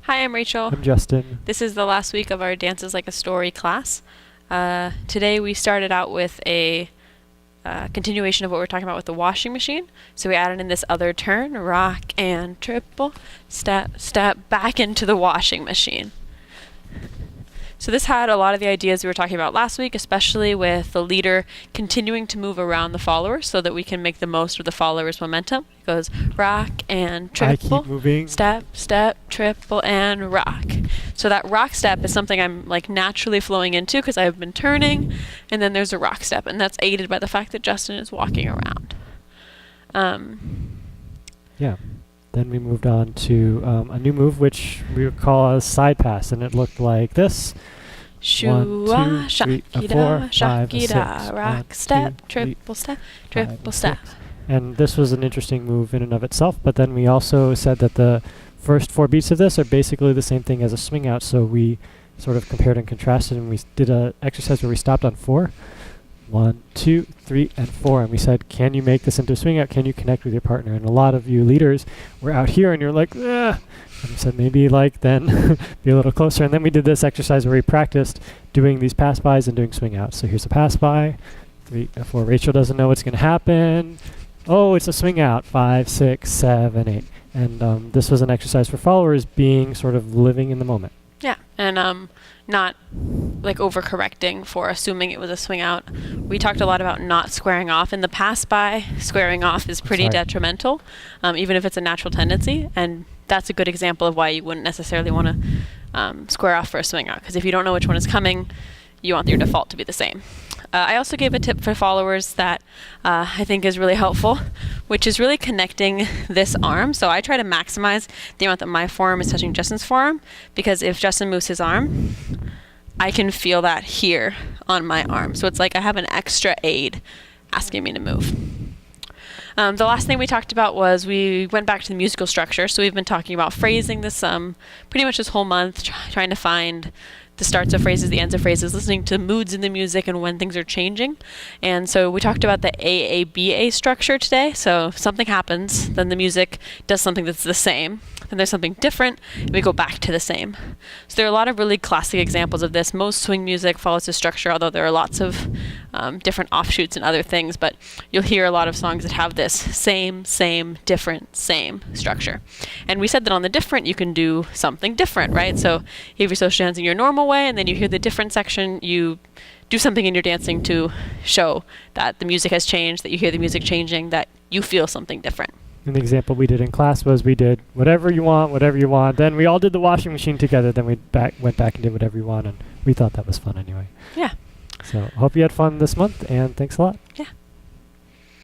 Hi, I'm Rachel. I'm Justin. This is the last week of our Dances Like a Story class. Today we started out with a continuation of what we're talking about with the washing machine. So we added in this other turn, rock and triple, step, step back into the washing machine. So this had a lot of the ideas we were talking about last week, especially with the leader continuing to move around the followers so that we can make the most of the followers' momentum. It goes rock and triple, I keep moving. Step, step, triple, and rock. So that rock step is something I'm like naturally flowing into because I've been turning, and then there's a rock step, and that's aided by the fact that Justin is walking around. Yeah. Then we moved on to a new move, which we would call a side pass, and it looked like this. Shoo-ah, 1, 2, 3, shaki-da, 4, 5, 6. shaki-da, rock 1, step, 2, 3, triple step, 5, triple step. 6. And this was an interesting move in and of itself, but then we also said that the first 4 beats of this are basically the same thing as a swing out, so we sort of compared and contrasted, and we did an exercise where we stopped on 4. 1, 2, 3, and 4. And we said, can you make this into a swing out? Can you connect with your partner? And a lot of you leaders were out here and you're like, ugh. And we said, maybe like then be a little closer. And then we did this exercise where we practiced doing these pass bys and doing swing outs. So here's a pass by, 3, 4. Rachel doesn't know what's going to happen. Oh, it's a swing out, 5, 6, 7, 8. And this was an exercise for followers being sort of living in the moment. Yeah, and not like overcorrecting for assuming it was a swing out. We talked a lot about not squaring off. In the pass by, squaring off is pretty detrimental, even if it's a natural tendency. And that's a good example of why you wouldn't necessarily want to square off for a swing out. Because if you don't know which one is coming, you want your default to be the same. I also gave a tip for followers that I think is really helpful, which is really connecting this arm. So I try to maximize the amount that my forearm is touching Justin's forearm, because if Justin moves his arm, I can feel that here on my arm. So it's like I have an extra aid asking me to move. The last thing we talked about was we went back to the musical structure. So we've been talking about phrasing this pretty much this whole month, trying to find the starts of phrases, the ends of phrases, listening to moods in the music and when things are changing. And so we talked about the AABA structure today. So if something happens, then the music does something that's the same. Then there's something different, and we go back to the same. So there are a lot of really classic examples of this. Most swing music follows this structure, although there are lots of different offshoots and other things. But you'll hear a lot of songs that have this same, different, same structure. And we said that on the different, you can do something different, right? So you have your social hands in your normal way, and then you hear the different section, you do something in your dancing to show that the music has changed, that you hear the music changing, that you feel something different. And the example we did in class was we did whatever you want. Then we all did the washing machine together. Then we went back and did whatever you want, and we thought that was fun anyway. Yeah. So hope you had fun this month, and thanks a lot.